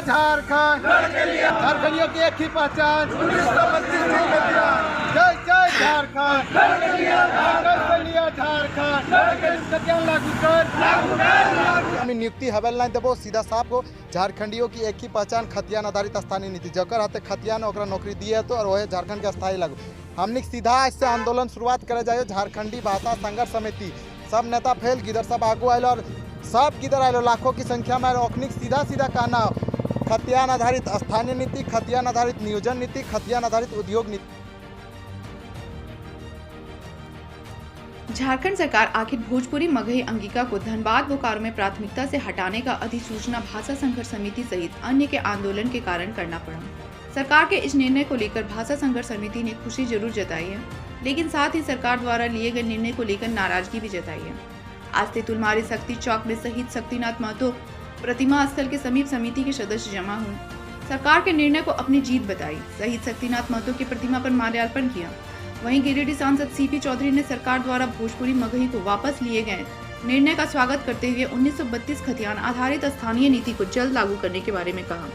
झारखंड, झारखंडियों की एक ही पहचान, जय जय झारखंड, झारखंड लागू कर। हमें नियुक्ति हवेल नहीं देबो, सीधा साफ को झारखंडियों की एक ही पहचान खतियान आधारित स्थानीय नीति जकर हाथे खतियान ओकरा नौकरी दिए तो और वह झारखंड के स्थायी लागू। हमने सीधा इससे आंदोलन शुरुआत करे जाए। झारखंडी भाषा संघर्ष समिति सब नेता फेल, गिदर सब आगू आयल और सब गिदर आयल लाखों की संख्या में। ओखनिक सीधा सीधा कहना खतियान आधारित स्थानीय नीति, खतियान आधारित नियोजन नीति, खतियान आधारित उद्योग नीति। झारखंड सरकार आखिर भोजपुरी मगही अंगिका को धनबाद बोकारो में प्राथमिकता से हटाने का अधिसूचना भाषा संघर्ष समिति सहित अन्य के आंदोलन के कारण करना पड़ा। सरकार के इस निर्णय को लेकर भाषा संघर्ष समिति ने खुशी जरूर जताई है, लेकिन साथ ही सरकार द्वारा लिए गए निर्णय को लेकर नाराजगी भी जताई है। आज तेतुलमारी शक्ति चौक में शहीद शक्तिनाथ महतो प्रतिमा स्थल के समीप समिति के सदस्य जमा हुए, सरकार के निर्णय को अपनी जीत बताई। शहीद शक्तिनाथ महतो की प्रतिमा पर माल्यार्पण किया। वहीं गिरिडीह सांसद सीपी चौधरी ने सरकार द्वारा भोजपुरी मगही को वापस लिए गए निर्णय का स्वागत करते हुए 1932 खतियान आधारित स्थानीय नीति को जल्द लागू करने के बारे में कहा।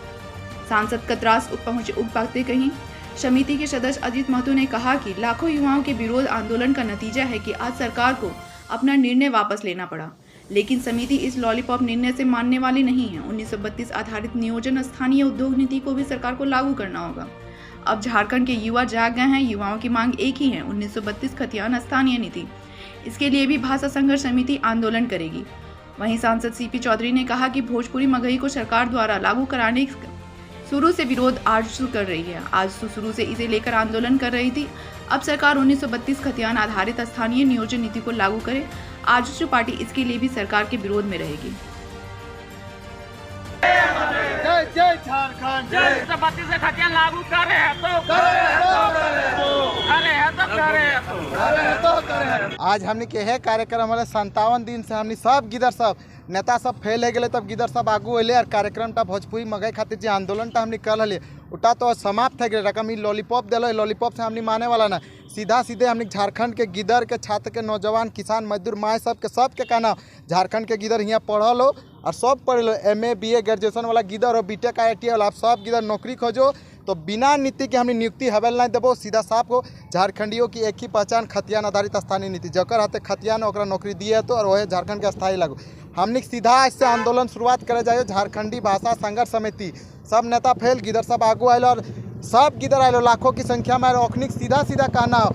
सांसद कतरास उपाते कहीं समिति के सदस्य अजीत महतो ने कहा कि लाखों युवाओं के विरोध आंदोलन का नतीजा है कि आज सरकार को अपना निर्णय वापस लेना पड़ा, लेकिन समिति इस लॉलीपॉप निर्णय से मानने वाली नहीं है। 1932 आधारित नियोजन स्थानीय उद्योग नीति को भी सरकार को लागू करना होगा। अब झारखंड के युवा जाग गए हैं, युवाओं की मांग एक ही है, 1932 खतियान स्थानीय नीति। इसके लिए भी भाषा संघर्ष समिति आंदोलन करेगी। वहीं सांसद सीपी चौधरी ने कहा कि भोजपुरी मगही को सरकार द्वारा लागू कराने शुरू से विरोध आरजू कर रही है। आजसू शुरू से इसे लेकर आंदोलन कर रही थी। अब सरकार 1932 खतियान आधारित स्थानीय नियोजन नीति को लागू करे। आजसू पार्टी इसके लिए भी सरकार के विरोध में रहेगी। जय जय झारखंड, जय 1932 से खतियान लागू कर रहे हैं तो आज हमने के है कार्यक्रम हमारे 57 दिन से हमने सब गिदर सब नेता सब फेल है गए, तब गिदर सब आगू अले और कार्यक्रम टा भोजपुरी मगही खातिर जो आंदोलन टा हमने कर लिए उटा तो समाप्त है गए। रकम ही लॉलीपॉप दिल, लॉलीपॉप से हमने माने वाला ना, सीधा सीधे हमने झारखंड के गिदर के छात्र के नौजवान किसान मजदूर माए सब के कहना झारखंड के गिदर यहाँ पढ़ल हो और सब पढ़ लो, MA BA ग्रेजुएशन वाला गिदर हो, BTech IIT वाला, आप सब गिदर नौकरी खोजो। तो बिना नीति के हमने नियुक्ति हवेल नहीं देबो, सीधा साफ को झारखंडियों की एक ही पहचान खतियान आधारित स्थानीय नीति जकर हाथे खतियान ओकरा नौकरी दिए तो और वह झारखंड के स्थायी लागू। हमने सीधा इससे आंदोलन शुरुआत करे जाए। झारखंडी भाषा संघर्ष समिति सब नेता फेल, गिदर सब आगू आयल और सब गिदर आयल लाखों की संख्या में। ओखनिक सीधा सीधा कहना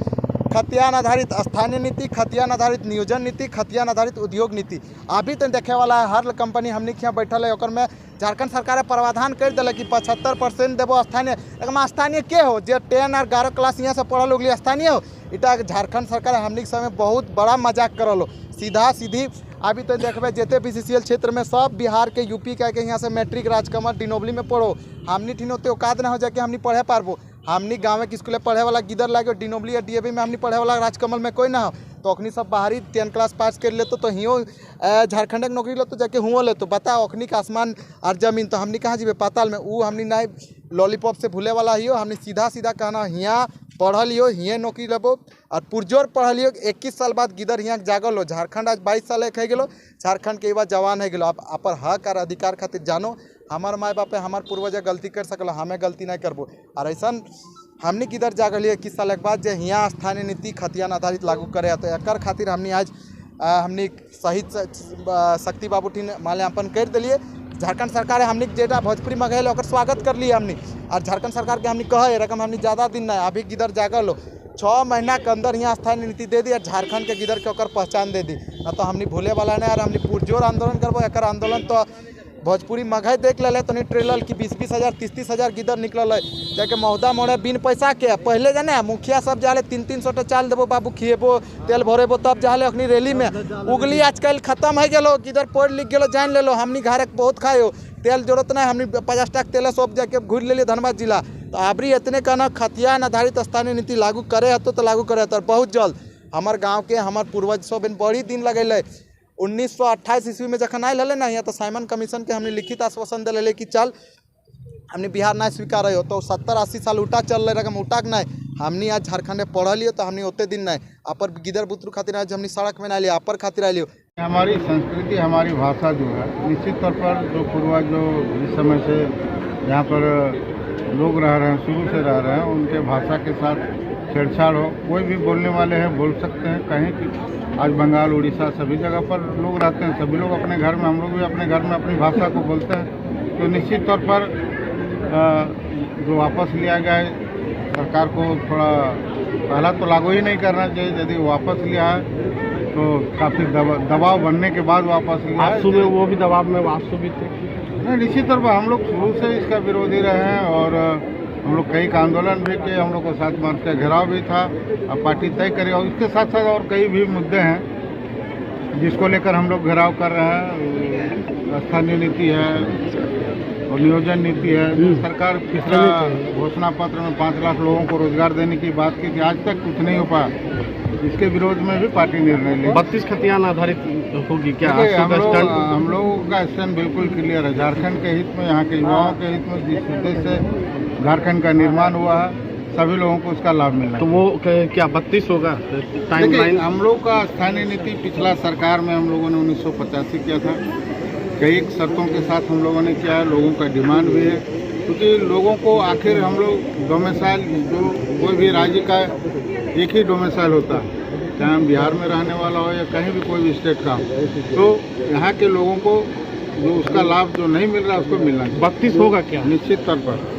खतियान आधारित स्थानीय नीति, खतियान आधारित नियोजन नीति, खतियान आधारित उद्योग नीति। अभी तो देखे वाला है हर कंपनी हमने यहाँ बैठल है, और में झारखंड सरकार प्रावधान कर दिल कि 75% देवो स्थानीय। लेकिन स्थानीय के हो जो 10 और 11 क्लास यहाँ से पढ़ल लोग स्थानीय हो, इटा झारखंड सरकार हमने समय बहुत बड़ा मजाक करल हो। सीधा सीधी अभी तो देखबे जेते BCCL क्षेत्र में सब बिहार के UP के यहाँ से मैट्रिक राजकमल डिनोबली में पढ़ो, हमनी ठीक होते औकात ना हो जाके हमनी पढ़े पारबो। हमनी गाँव के स्कूल पढ़े वाला गिदर लागे डिनोबली या DAV में हमनी पढ़े वाला राजकमल में कोई ना हो, तो अखनी सब बाहरी 10 क्लास पास कर ले तो हियो झारखंड के नौकरी ले तो जाके हुआ ले तो बताओ अखनी का आसमान और जमीन। तो हमनी कहाँ जीवे पाताल में, वो हमनी ना लॉलीपॉप से भूले वाला हियो। हमने सीधा सीधा कहना यहाँ पढ़ल हो, हिये नौकरी लेबो और पुरजोर पढ़ल हो। 21 साल बाद गिदर यहाँ जागल हो। झारखंड आज 22 साल एक है गलो, झारखंड के युवा जवान है गलो। आप अपन हक और अधिकार खातिर जानो, हमार माए बाप हमार पूर्वज गलती कर सकल, हमें गलती नहीं करबो। और ऐसा हमने किधर जागल 21 साल के बाद जो यहाँ स्थानीय नीति खतियान आधारित लागू करे, तो एक खातिर हमने आज हमने शहीद शक्ति बाबू ठीक माल्यार्पण कर दिलिए। झारखंड सरकार हमने जेटा भोजपुरी मगही ओकर स्वागत कर लिए हमने, और झारखंड सरकार के हमने कहे रकम हमने ज़्यादा दिन ना अभी गिदर जागल हो 6 महीना के अंदर यहाँ स्थानीय नीति दे दी और झारखंड के गिदर के ओकर पहचान दे दी ना, तो हमने भूले वाला नहीं। और हमने पुरजोर आंदोलन करबो। एक आंदोलन तो भोजपुरी मगही देख ले तो नहीं ट्रेलर की 20-20 हज़ार 30-30 हज़ार गिदर निकल है जाके मौदा मोड़े बिन पैसा के। पहले जाने मुखिया सब जाले 300-300 टा चाल देबो बाबू खिएबो तेल भरेबो तब जाले अखनी रैली में। उगली आजकल खत्म है गलो, गिदर पढ़ लिख गलो जान ले लो। हमनी घर बहुत खाए हो, तेल जरूरत नहीं, हमने 50 टका तेल सब जाके घूर ले लिए धनबाद जिला। तो आबरी इतने कहना खतियान आधारित स्थानीय नीति लागू करे तो लागू करे तो बहुत जल्द। हमार गाँव के हमार पूर्वज सब बड़ी दिन लगे 1928 ईस्वी में जखन आयल हले ना यहाँ, तो साइमन कमीशन के हमने लिखित आश्वासन दिले कि चल हमने बिहार ना स्वीकार हो। तो 70-80 साल उठा चल रहे रकम उठाक ना हमने आज झारखंड में पढ़ लियो, तो हमने उतने दिन ना अपर गिदर बुतरू खातिर आज हमने सड़क में ना लिया, अपर खातिर आ लियो। हमारी संस्कृति हमारी भाषा जो है निश्चित तौर पर जो पूर्वज जो इस समय से यहाँ पर लोग रह रहे हैं, शुरू से रह रहे हैं, उनके भाषा के साथ छेड़छाड़ हो, कोई भी बोलने वाले हैं बोल सकते हैं। कहीं कि आज बंगाल, उड़ीसा सभी जगह पर लोग रहते हैं, सभी लोग अपने घर में, हम लोग भी अपने घर में अपनी भाषा को बोलते हैं। तो निश्चित तौर पर जो वापस लिया गया है, सरकार को थोड़ा पहला तो लागू ही नहीं करना चाहिए। यदि वापस लिया है तो काफ़ी दबाव बनने के बाद वापस लिया है। सुबह वो भी दबाव में वापस भी थे। नहीं, निश्चित तौर पर हम लोग शुरू से इसका विरोधी रहे हैं और हम लोग कई का आंदोलन भी किए, हम लोग को 7 मार्च का घेराव भी था और पार्टी तय करी। और इसके साथ साथ और कई भी मुद्दे हैं जिसको लेकर हम लोग घेराव कर रहे हैं। स्थानीय नीति है और नियोजन नीति है। सरकार पिछला घोषणा पत्र में 5 लाख लोगों को रोजगार देने की बात की थी, आज तक कुछ नहीं हो पाया। इसके विरोध में भी पार्टी निर्णय ली। 32 खतियान आधारित होगी क्या? हम लोगों का स्टैंड बिल्कुल क्लियर है। झारखंड के हित में, यहाँ के युवाओं के हित में, जिस उद्देश्य से झारखंड का निर्माण हुआ है, सभी लोगों को उसका लाभ मिलना। तो वो क्या 32 होगा टाइमलाइन? हम लोग का स्थानीय नीति पिछला सरकार में हम लोगों ने 1985 किया था। कई शर्तों के साथ हम लोगों ने किया है, लोगों का डिमांड भी है, क्योंकि लोगों को आखिर हम लोग डोमिसाइल, जो कोई भी राज्य का एक ही डोमिसाइल होता है, चाहे हम बिहार में रहने वाला हो या कहीं भी कोई भी स्टेट का हो, तो यहाँ के लोगों को जो उसका लाभ जो नहीं मिल रहा है उसको मिलना चाहिए। 32 होगा क्या? निश्चित तौर पर